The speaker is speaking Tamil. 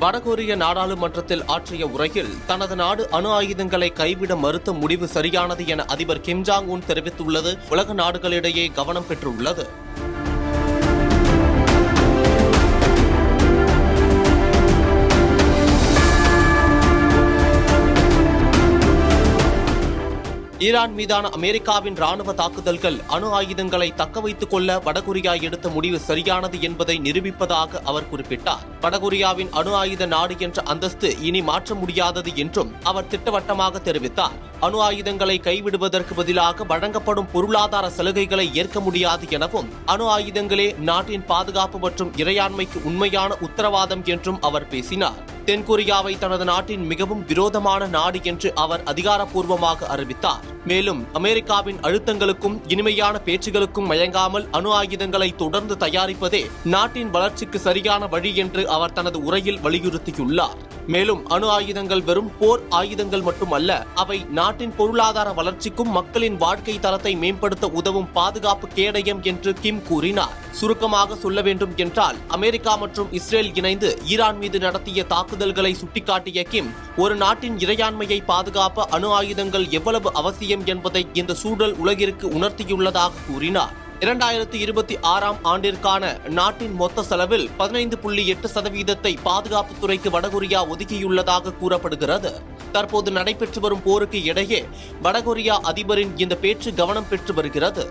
வடகொரிய நாடாளுமன்றத்தில் ஆற்றிய உரையில் தனது நாடு அணு ஆயுதங்களை கைவிட மறுத்த முடிவு சரியானது என அதிபர் கிம் ஜாங் உன் தெரிவித்துள்ளது உலக நாடுகளிடையே கவனம் பெற்றுள்ளது. ஈரான் மீதான அமெரிக்காவின் ராணுவ தாக்குதல்கள் அணு ஆயுதங்களை தக்க வைத்துக் கொள்ள வடகொரியா எடுத்த முடிவு சரியானது என்பதை நிரூபிப்பதாக அவர் குறிப்பிட்டார். வடகொரியாவின் அணு ஆயுத நாடு என்ற அந்தஸ்து இனி மாற்ற முடியாதது என்றும் அவர் திட்டவட்டமாக தெரிவித்தார். அணு ஆயுதங்களை கைவிடுவதற்கு பதிலாக வழங்கப்படும் பொருளாதார சலுகைகளை ஏற்க முடியாது எனவும், அணு ஆயுதங்களே நாட்டின் பாதுகாப்பு மற்றும் இறையாண்மைக்கு உண்மையான உத்தரவாதம் என்றும் அவர் பேசினார். தென்கொரியாவை தனது நாட்டின் மிகவும் விரோதமான நாடு என்று அவர் அதிகாரப்பூர்வமாக அறிவித்தார். மேலும் அமெரிக்காவின் அழுத்தங்களுக்கும் இனிமையான பேச்சுகளுக்கும் மயங்காமல் அணு ஆயுதங்களை தொடர்ந்து தயாரிப்பதே நாட்டின் வளர்ச்சிக்கு சரியான வழி என்று அவர் தனது உரையில் வலியுறுத்தியுள்ளார். மேலும் அணு ஆயுதங்கள் வெறும் போர் ஆயுதங்கள் மட்டுமல்ல, அவை நாட்டின் பொருளாதார வளர்ச்சிக்கும் மக்களின் வாழ்க்கை தரத்தை மேம்படுத்த உதவும் பாதுகாப்பு கேடயம் என்று கிம் கூறினார். சுருக்கமாக சொல்ல வேண்டும் என்றால், அமெரிக்கா மற்றும் இஸ்ரேல் இணைந்து ஈரான் மீது நடத்திய தாக்குதல்களை சுட்டிக்காட்டிய கிம், ஒரு நாட்டின் இறையாண்மையை பாதுகாக்க அணு ஆயுதங்கள் எவ்வளவு அவசியம் என்பதை இந்த சூழல் உலகிற்கு உணர்த்தியுள்ளதாக கூறினார். 2026ஆம் ஆண்டிற்கான நாட்டின் மொத்த செலவில் 15.8% பாதுகாப்புத்துறைக்கு வடகொரியா ஒதுக்கியுள்ளதாக கூறப்படுகிறது. தற்போது நடைபெற்று வரும் போருக்கு இடையே வடகொரியா அதிபரின் இந்த பேச்சு கவனம் பெற்று வருகிறது.